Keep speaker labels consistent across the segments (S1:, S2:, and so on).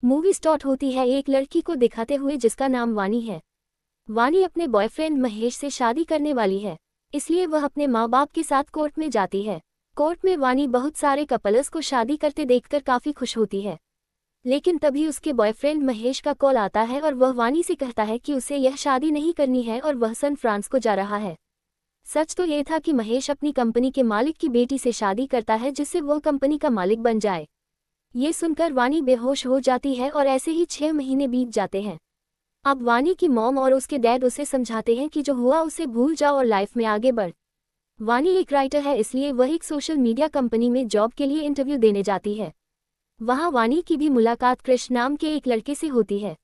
S1: Movie start होती है एक लड़की को दिखाते हुए जिसका नाम वानी है। वानी अपने बॉयफ्रेंड महेश से शादी करने वाली है, इसलिए वह अपने माँ बाप के साथ कोर्ट में जाती है। कोर्ट में वानी बहुत सारे कपल्स को शादी करते देखकर काफी खुश होती है, लेकिन तभी उसके बॉयफ्रेंड महेश का कॉल आता है और वह वानी से कहता है कि उसे यह शादी नहीं करनी है और वह सन फ्रांस को जा रहा है। सच तो ये था कि महेश अपनी कंपनी के मालिक की बेटी से शादी करता है जिससे वह कंपनी का मालिक बन जाए। ये सुनकर वानी बेहोश हो जाती है और ऐसे ही 6 महीने बीत जाते हैं। अब वानी की मॉम और उसके डैड उसे समझाते हैं कि जो हुआ उसे भूल जाओ और लाइफ में आगे बढ़। वानी एक राइटर है, इसलिए वह एक सोशल मीडिया कंपनी में जॉब के लिए इंटरव्यू देने जाती है। वहाँ वानी की भी मुलाकात कृष नाम के एक लड़के से होती है,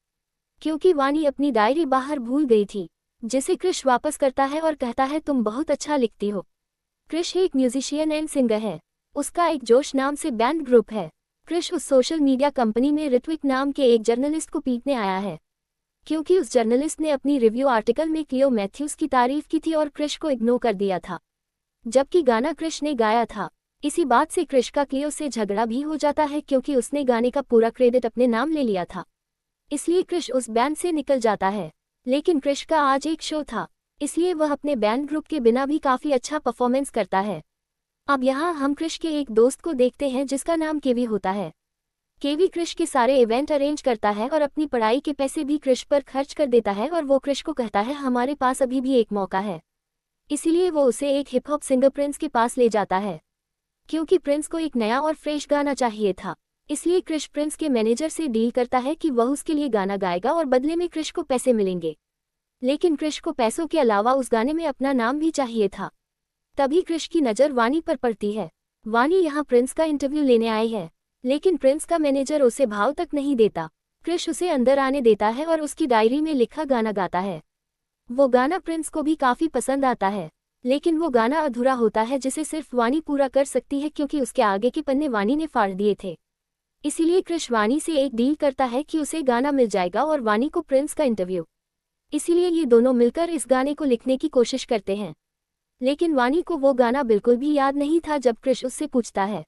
S1: क्योंकि वानी अपनी डायरी बाहर भूल गई थी, जिसे कृष वापस करता है और कहता है तुम बहुत अच्छा लिखती हो। कृष एक म्यूजिशियन एंड सिंगर है, उसका एक जोश नाम से बैंड ग्रुप है। कृष उस सोशल मीडिया कंपनी में ऋत्विक नाम के एक जर्नलिस्ट को पीटने आया है, क्योंकि उस जर्नलिस्ट ने अपनी रिव्यू आर्टिकल में क्लियो मैथ्यूज की तारीफ की थी और कृष को इग्नोर कर दिया था, जबकि गाना कृष ने गाया था। इसी बात से कृष का क्लियो से झगड़ा भी हो जाता है, क्योंकि उसने गाने का पूरा क्रेडिट अपने नाम ले लिया था, इसलिए कृष उस बैंड से निकल जाता है। लेकिन कृष का आज एक शो था, इसलिए वह अपने बैंड ग्रुप के बिना भी काफी अच्छा परफॉर्मेंस करता है। अब यहाँ हम कृष के एक दोस्त को देखते हैं जिसका नाम केवी होता है। केवी कृष के सारे इवेंट अरेंज करता है और अपनी पढ़ाई के पैसे भी कृष पर खर्च कर देता है और वो कृष को कहता है हमारे पास अभी भी एक मौका है। इसीलिए वो उसे एक हिप हॉप सिंगर प्रिंस के पास ले जाता है, क्योंकि प्रिंस को एक नया और फ्रेश गाना चाहिए था। इसलिए कृष प्रिंस के मैनेजर से डील करता है कि वह उसके लिए गाना गाएगा और बदले में कृष को पैसे मिलेंगे। लेकिन कृष को पैसों के अलावा उस गाने में अपना नाम भी चाहिए था। तभी कृष की नज़र वानी पर पड़ती है। वानी यहाँ प्रिंस का इंटरव्यू लेने आई है, लेकिन प्रिंस का मैनेजर उसे भाव तक नहीं देता। कृष उसे अंदर आने देता है और उसकी डायरी में लिखा गाना गाता है। वो गाना प्रिंस को भी काफी पसंद आता है, लेकिन वो गाना अधूरा होता है जिसे सिर्फ वानी पूरा कर सकती है, क्योंकि उसके आगे के पन्ने वानी ने फाड़ दिए थे। इसीलिए कृष वानी से एक डील करता है कि उसे गाना मिल जाएगा और वानी को प्रिंस का इंटरव्यू। इसीलिए ये दोनों मिलकर इस गाने को लिखने की कोशिश करते हैं, लेकिन वानी को वो गाना बिल्कुल भी याद नहीं था। जब कृष उससे पूछता है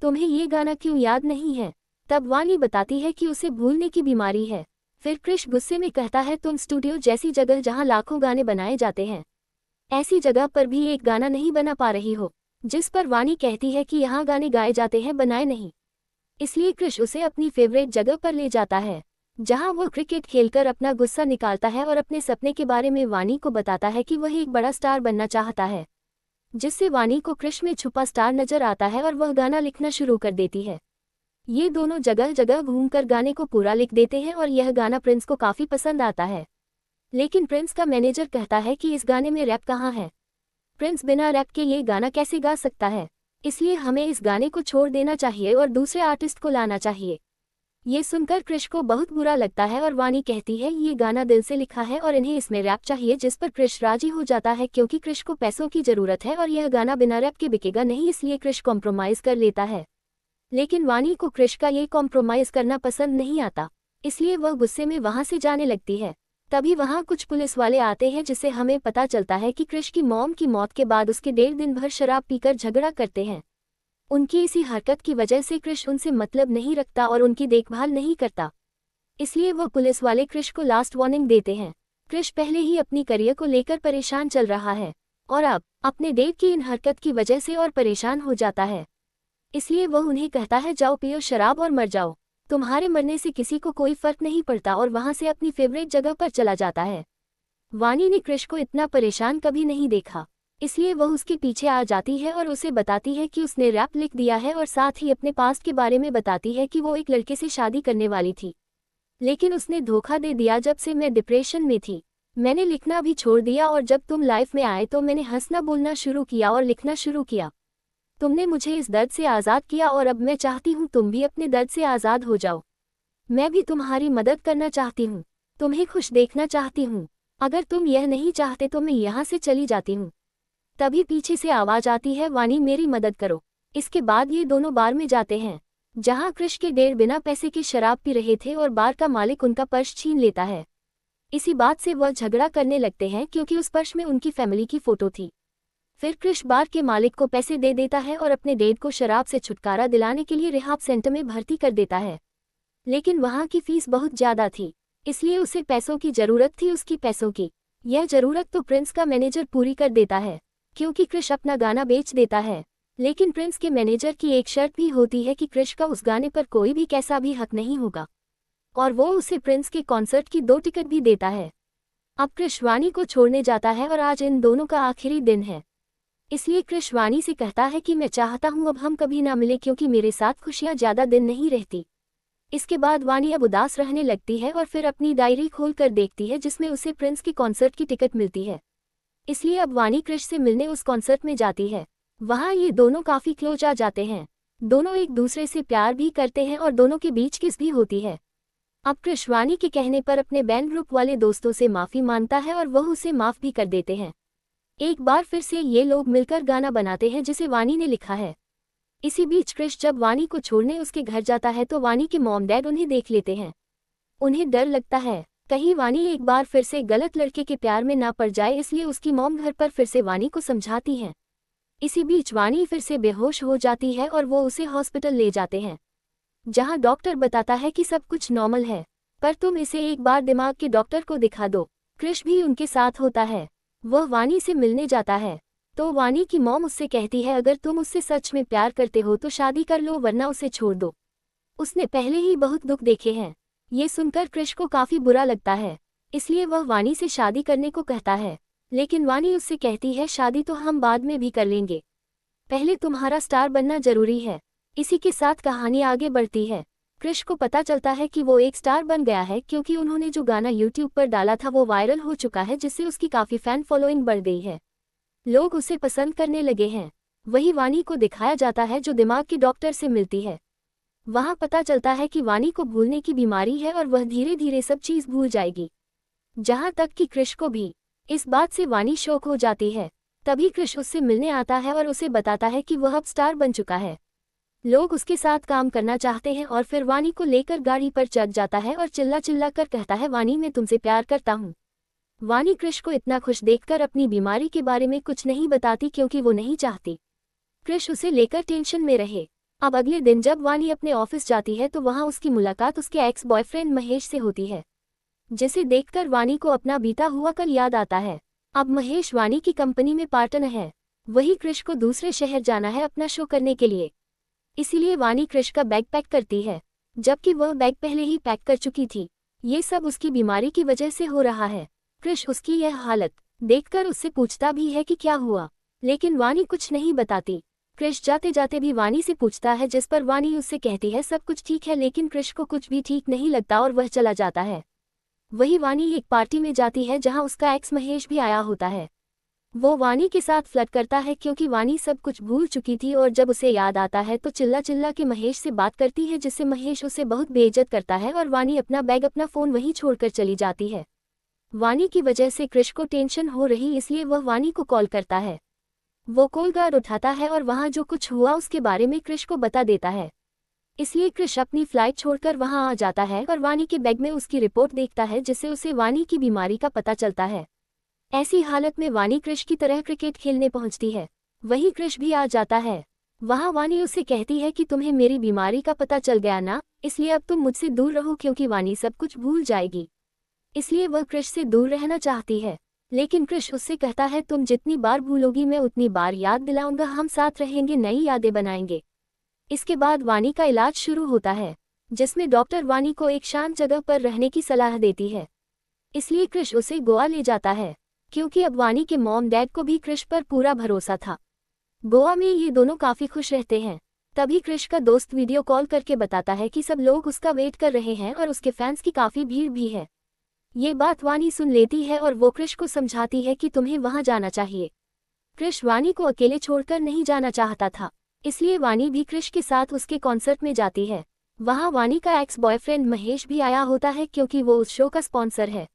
S1: तुम्हें ये गाना क्यों याद नहीं है, तब वानी बताती है कि उसे भूलने की बीमारी है। फिर कृष गुस्से में कहता है तुम स्टूडियो जैसी जगह जहां लाखों गाने बनाए जाते हैं, ऐसी जगह पर भी एक गाना नहीं बना पा रही हो। जिस पर वानी कहती है कि यहाँ गाने गाए जाते हैं, बनाए नहीं। इसलिए कृष उसे अपनी फेवरेट जगह पर ले जाता है, जहां वो क्रिकेट खेलकर अपना गुस्सा निकालता है और अपने सपने के बारे में वानी को बताता है कि वह एक बड़ा स्टार बनना चाहता है, जिससे वानी को कृष में छुपा स्टार नजर आता है और वह गाना लिखना शुरू कर देती है। ये दोनों जगह जगह घूमकर गाने को पूरा लिख देते हैं और यह गाना प्रिंस को काफी पसंद आता है। लेकिन प्रिंस का मैनेजर कहता है कि इस गाने में रैप कहाँ है, प्रिंस बिना रैप के ये गाना कैसे गा सकता है, इसलिए हमें इस गाने को छोड़ देना चाहिए और दूसरे आर्टिस्ट को लाना चाहिए। ये सुनकर कृष को बहुत बुरा लगता है और वानी कहती है ये गाना दिल से लिखा है और इन्हें इसमें रैप चाहिए, जिस पर कृष राजी हो जाता है, क्योंकि कृष को पैसों की जरूरत है और यह गाना बिना रैप के बिकेगा नहीं, इसलिए कृष कॉम्प्रोमाइज कर लेता है। लेकिन वानी को कृष का ये कॉम्प्रोमाइज करना पसंद नहीं आता, इसलिए वह गुस्से में वहां से जाने लगती है। तभी वहां कुछ पुलिस वाले आते हैं, जिससे हमें पता चलता है कि कृष की मॉम की मौत के बाद उसके 1.5 दिन भर शराब पीकर झगड़ा करते हैं। उनकी इसी हरकत की वजह से कृष उनसे मतलब नहीं रखता और उनकी देखभाल नहीं करता, इसलिए वो पुलिस वाले कृष को लास्ट वार्निंग देते हैं। कृष पहले ही अपनी करियर को लेकर परेशान चल रहा है और अब अपने डेट की इन हरकत की वजह से और परेशान हो जाता है, इसलिए वह उन्हें कहता है जाओ पियो शराब और मर जाओ, तुम्हारे मरने से किसी को कोई फर्क नहीं पड़ता, और वहां से अपनी फेवरेट जगह पर चला जाता है। वानी ने कृष को इतना परेशान कभी नहीं देखा, इसलिए वह उसके पीछे आ जाती है और उसे बताती है कि उसने रैप लिख दिया है और साथ ही अपने पास्ट के बारे में बताती है कि वो एक लड़के से शादी करने वाली थी, लेकिन उसने धोखा दे दिया। जब से मैं डिप्रेशन में थी, मैंने लिखना भी छोड़ दिया और जब तुम लाइफ में आए तो मैंने हंसना बोलना शुरू किया और लिखना शुरू किया। तुमने मुझे इस दर्द से आज़ाद किया और अब मैं चाहती हूँ तुम भी अपने दर्द से आज़ाद हो जाओ। मैं भी तुम्हारी मदद करना चाहती हूँ, तुम्हें खुश देखना चाहती हूँ। अगर तुम यह नहीं चाहते तो मैं यहाँ से चली जाती हूँ। तभी पीछे से आवाज आती है वानी मेरी मदद करो। इसके बाद ये दोनों बार में जाते हैं, जहाँ कृष के डेढ़ बिना पैसे की शराब पी रहे थे और बार का मालिक उनका पर्स छीन लेता है। इसी बात से वह झगड़ा करने लगते हैं, क्योंकि उस पर्स में उनकी फैमिली की फोटो थी। फिर कृष बार के मालिक को पैसे दे देता है और अपने डेड को शराब से छुटकारा दिलाने के लिए रिहाब सेंटर में भर्ती कर देता है। लेकिन वहाँ की फीस बहुत ज़्यादा थी, इसलिए उसे पैसों की ज़रूरत थी। उसकी पैसों की यह ज़रूरत तो प्रिंस का मैनेजर पूरी कर देता है, क्योंकि क्रिश अपना गाना बेच देता है। लेकिन प्रिंस के मैनेजर की एक शर्त भी होती है कि क्रिश का उस गाने पर कोई भी कैसा भी हक नहीं होगा, और वो उसे प्रिंस के कॉन्सर्ट की 2 टिकट भी देता है। अब क्रिश वानी को छोड़ने जाता है और आज इन दोनों का आखिरी दिन है, इसलिए क्रिश वानी से कहता है कि मैं चाहता हूँ अब हम कभी ना मिले, क्योंकि मेरे साथ खुशियाँ ज़्यादा दिन नहीं रहती। इसके बाद वानी अब उदास रहने लगती है और फिर अपनी डायरी खोल कर देखती है जिसमें उसे प्रिंस के कॉन्सर्ट की टिकट मिलती है। इसलिए अब वानी क्रिश से मिलने उस कॉन्सर्ट में जाती है। वहाँ ये दोनों काफ़ी क्लोज आ जाते हैं, दोनों एक दूसरे से प्यार भी करते हैं और दोनों के बीच किस भी होती है। अब क्रिश वानी के कहने पर अपने बैंड ग्रुप वाले दोस्तों से माफ़ी मांगता है और वह उसे माफ़ भी कर देते हैं। एक बार फिर से ये लोग मिलकर गाना बनाते हैं जिसे वानी ने लिखा है। इसी बीच क्रिश जब वानी को छोड़ने उसके घर जाता है तो वानी के मॉम डैड उन्हें देख लेते हैं। उन्हें डर लगता है कहीं वानी एक बार फिर से गलत लड़के के प्यार में ना पड़ जाए, इसलिए उसकी मॉम घर पर फिर से वानी को समझाती हैं। इसी बीच वानी फिर से बेहोश हो जाती है और वो उसे हॉस्पिटल ले जाते हैं, जहां डॉक्टर बताता है कि सब कुछ नॉर्मल है, पर तुम इसे एक बार दिमाग के डॉक्टर को दिखा दो। क्रिश भी उनके साथ होता है। वह वानी से मिलने जाता है तो वानी की मॉम उससे कहती है अगर तुम उससे सच में प्यार करते हो तो शादी कर लो, वरना उसे छोड़ दो, उसने पहले ही बहुत दुख देखे हैं। ये सुनकर क्रिश को काफ़ी बुरा लगता है, इसलिए वह वानी से शादी करने को कहता है। लेकिन वानी उससे कहती है शादी तो हम बाद में भी कर लेंगे, पहले तुम्हारा स्टार बनना जरूरी है। इसी के साथ कहानी आगे बढ़ती है। क्रिश को पता चलता है कि वो एक स्टार बन गया है, क्योंकि उन्होंने जो गाना यूट्यूब पर डाला था वो वायरल हो चुका है, जिससे उसकी काफ़ी फैन फॉलोइंग बढ़ गई है, लोग उसे पसंद करने लगे हैं। वही वानी को दिखाया जाता है जो दिमाग के डॉक्टर से मिलती है। वहाँ पता चलता है कि वानी को भूलने की बीमारी है और वह धीरे धीरे सब चीज़ भूल जाएगी, जहाँ तक कि क्रिश को भी। इस बात से वानी शौक हो जाती है। तभी क्रिश उससे मिलने आता है और उसे बताता है कि वह अब स्टार बन चुका है, लोग उसके साथ काम करना चाहते हैं। और फिर वानी को लेकर गाड़ी पर चढ़ जाता है और चिल्ला चिल्ला कर कहता है वानी मैं तुमसे प्यार करता हूँ। वानी क्रिश को इतना खुश देखकर अपनी बीमारी के बारे में कुछ नहीं बताती, क्योंकि वो नहीं चाहती क्रिश उसे लेकर टेंशन में रहे। अब अगले दिन जब वानी अपने ऑफिस जाती है तो वहाँ उसकी मुलाकात उसके एक्स बॉयफ्रेंड महेश से होती है, जिसे देखकर वानी को अपना बीता हुआ कल याद आता है। अब महेश वानी की कंपनी में पार्टनर है। वही क्रिश को दूसरे शहर जाना है अपना शो करने के लिए, इसीलिए वानी क्रिश का बैग पैक करती है, जबकि वह बैग पहले ही पैक कर चुकी थी। ये सब उसकी बीमारी की वजह से हो रहा है। क्रिश उसकी यह हालत देखकर उससे पूछता भी है कि क्या हुआ, लेकिन वानी कुछ नहीं बताती। क्रिश जाते जाते भी वानी से पूछता है, जिस पर वानी उससे कहती है सब कुछ ठीक है, लेकिन क्रिश को कुछ भी ठीक नहीं लगता और वह चला जाता है। वही वानी एक पार्टी में जाती है जहां उसका एक्स महेश भी आया होता है। वो वानी के साथ फ्लर्ट करता है, क्योंकि वानी सब कुछ भूल चुकी थी और जब उसे याद आता है तो चिल्ला चिल्ला के महेश से बात करती है, जिससे महेश उसे बहुत बेइज्जत करता है और वानी अपना बैग अपना फ़ोन वहीं छोड़कर चली जाती है। वानी की वजह से क्रिश को टेंशन हो रही, इसलिए वह वानी को कॉल करता है। वो कॉल गार्ड उठाता है और वहाँ जो कुछ हुआ उसके बारे में क्रिश को बता देता है। इसलिए क्रिश अपनी फ्लाइट छोड़कर वहाँ आ जाता है और वानी के बैग में उसकी रिपोर्ट देखता है, जिससे उसे वानी की बीमारी का पता चलता है। ऐसी हालत में वानी क्रिश की तरह क्रिकेट खेलने पहुँचती है। वही क्रिश भी आ जाता है। वहाँ वानी उससे कहती है कि तुम्हें मेरी बीमारी का पता चल गया ना, इसलिए अब तुम मुझसे दूर रहो, क्योंकि वानी सब कुछ भूल जाएगी। इसलिए वह क्रिश से दूर रहना चाहती है, लेकिन क्रिश उससे कहता है तुम जितनी बार भूलोगी मैं उतनी बार याद दिलाऊंगा, हम साथ रहेंगे, नई यादें बनाएंगे। इसके बाद वानी का इलाज शुरू होता है, जिसमें डॉक्टर वानी को एक शांत जगह पर रहने की सलाह देती है। इसलिए क्रिश उसे गोवा ले जाता है, क्योंकि अब वानी के मॉम डैड को भी क्रिश पर पूरा भरोसा था। गोवा में ये दोनों काफ़ी खुश रहते हैं। तभी क्रिश का दोस्त वीडियो कॉल करके बताता है कि सब लोग उसका वेट कर रहे हैं और उसके फैंस की काफ़ी भीड़ भी है। ये बात वानी सुन लेती है और वो क्रिश को समझाती है कि तुम्हें वहाँ जाना चाहिए। क्रिश वानी को अकेले छोड़कर नहीं जाना चाहता था, इसलिए वानी भी क्रिश के साथ उसके कॉन्सर्ट में जाती है। वहाँ वानी का एक्स बॉयफ्रेंड महेश भी आया होता है, क्योंकि वो उस शो का स्पॉन्सर है।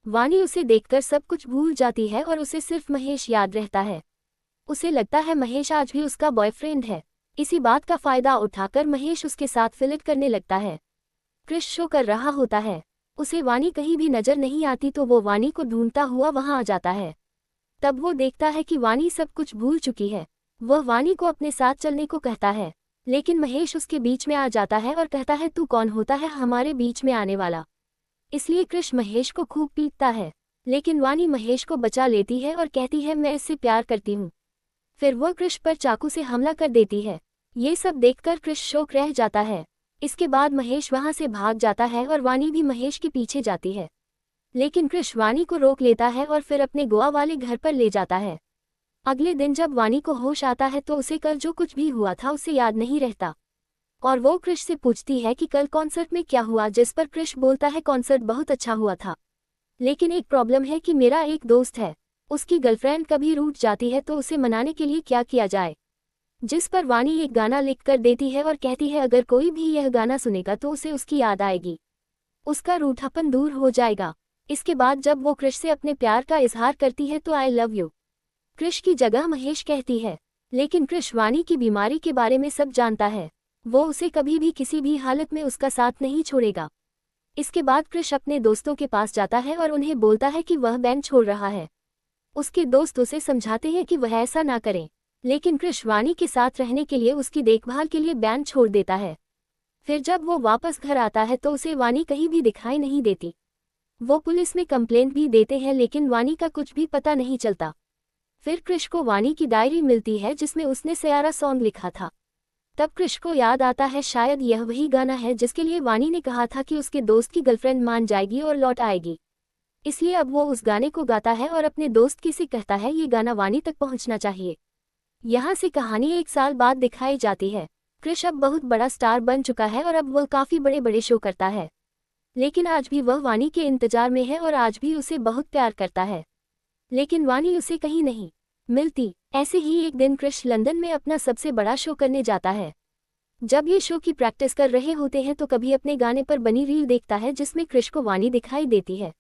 S1: वानी उसे देखकर सब कुछ भूल जाती है और उसे सिर्फ महेश याद रहता है। उसे लगता है महेश आज भी उसका बॉयफ्रेंड है। इसी बात का फ़ायदा उठाकर महेश उसके साथ फ्लर्ट करने लगता है। क्रिश शो कर रहा होता है, उसे वानी कहीं भी नजर नहीं आती, तो वो वानी को ढूंढता हुआ वहां आ जाता है। तब वो देखता है कि वानी सब कुछ भूल चुकी है। वह वानी को अपने साथ चलने को कहता है, लेकिन महेश उसके बीच में आ जाता है और कहता है, तू कौन होता है हमारे बीच में आने वाला। इसलिए कृष महेश को खूब पीटता है, लेकिन वानी महेश को बचा लेती है और कहती है, मैं इससे प्यार करती हूँ। फिर वह कृष पर चाकू से हमला कर देती है। ये सब देखकर कृष शौक रह जाता है। इसके बाद महेश वहां से भाग जाता है और वानी भी महेश के पीछे जाती है, लेकिन कृष वानी को रोक लेता है और फिर अपने गोवा वाले घर पर ले जाता है। अगले दिन जब वानी को होश आता है तो उसे कल जो कुछ भी हुआ था उसे याद नहीं रहता, और वो कृष से पूछती है कि कल कॉन्सर्ट में क्या हुआ, जिस पर कृष बोलता है, कॉन्सर्ट बहुत अच्छा हुआ था, लेकिन एक प्रॉब्लम है कि मेरा एक दोस्त है, उसकी गर्लफ्रेंड कभी रूठ जाती है तो उसे मनाने के लिए क्या किया जाए। जिस पर वानी एक गाना लिख कर देती है और कहती है, अगर कोई भी यह गाना सुनेगा तो उसे उसकी याद आएगी, उसका रूठापन दूर हो जाएगा। इसके बाद जब वो कृष से अपने प्यार का इजहार करती है तो आई लव यू कृष की जगह महेश कहती है, लेकिन कृष वानी की बीमारी के बारे में सब जानता है। वो उसे कभी भी किसी भी हालत में उसका साथ नहीं छोड़ेगा। इसके बाद कृष अपने दोस्तों के पास जाता है और उन्हें बोलता है कि वह बैंड छोड़ रहा है। उसके दोस्त उसे समझाते हैं कि वह ऐसा ना करें, लेकिन कृष वानी के साथ रहने के लिए उसकी देखभाल के लिए बैंड छोड़ देता है। फिर जब वो वापस घर आता है तो उसे वानी कहीं भी दिखाई नहीं देती। वो पुलिस में कंप्लेंट भी देते हैं, लेकिन वानी का कुछ भी पता नहीं चलता। फिर कृष को वानी की डायरी मिलती है जिसमें उसने सयारा सॉन्ग लिखा था। तब कृष को याद आता है, शायद यह वही गाना है जिसके लिए वानी ने कहा था कि उसके दोस्त की गर्लफ्रेंड मान जाएगी और लौट आएगी। इसलिए अब वो उस गाने को गाता है और अपने दोस्त की से कहता है, ये गाना वानी तक पहुंचना चाहिए। यहाँ से कहानी 1 साल बाद दिखाई जाती है। कृष अब बहुत बड़ा स्टार बन चुका है और अब वह काफ़ी बड़े बड़े शो करता है, लेकिन आज भी वह वानी के इंतजार में है और आज भी उसे बहुत प्यार करता है, लेकिन वानी उसे कहीं नहीं मिलती। ऐसे ही एक दिन कृष लंदन में अपना सबसे बड़ा शो करने जाता है। जब ये शो की प्रैक्टिस कर रहे होते हैं तो कभी अपने गाने पर बनी रील देखता है जिसमें कृष को वानी दिखाई देती है,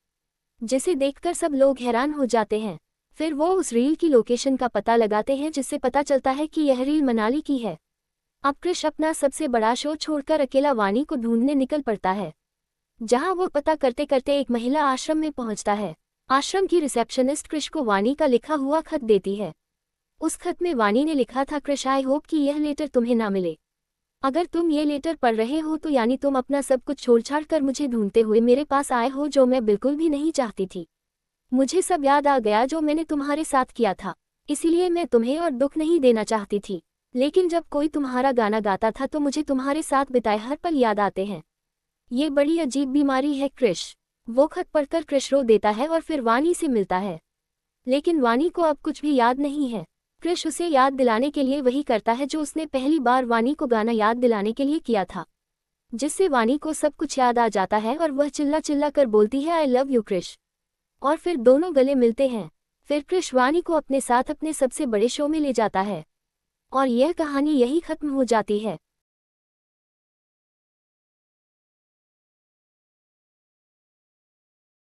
S1: जिसे देखकर सब लोग हैरान हो जाते हैं। फिर वो उस रील की लोकेशन का पता लगाते हैं, जिससे पता चलता है कि यह रील मनाली की है। अब कृष अपना सबसे बड़ा शो छोड़कर अकेला वानी को ढूंढने निकल पड़ता है, जहां वो पता करते करते एक महिला आश्रम में पहुंचता है। आश्रम की रिसेप्शनिस्ट कृष को वानी का लिखा हुआ खत देती है। उस खत में वानी ने लिखा था, कृष आई होप कि यह लेटर तुम्हें ना मिले। अगर तुम ये लेटर पढ़ रहे हो तो यानी तुम अपना सब कुछ छोड़-छाड़ कर मुझे ढूंढते हुए मेरे पास आए हो, जो मैं बिल्कुल भी नहीं चाहती थी। मुझे सब याद आ गया जो मैंने तुम्हारे साथ किया था, इसीलिए मैं तुम्हें और दुख नहीं देना चाहती थी, लेकिन जब कोई तुम्हारा गाना गाता था तो मुझे तुम्हारे साथ बिताए हर पल याद आते हैं। ये बड़ी अजीब बीमारी है कृष। वो खत पढ़कर कृष रो देता है और फिर वानी से मिलता है, लेकिन वानी को अब कुछ भी याद नहीं है। कृष उसे याद दिलाने के लिए वही करता है जो उसने पहली बार वानी को गाना याद दिलाने के लिए किया था, जिससे वानी को सब कुछ याद आ जाता है और वह चिल्ला चिल्ला कर बोलती है, आई लव यू कृष। और फिर दोनों गले मिलते हैं। फिर कृष वानी को अपने साथ अपने सबसे बड़े शो में ले जाता है और यह कहानी यही खत्म हो जाती है।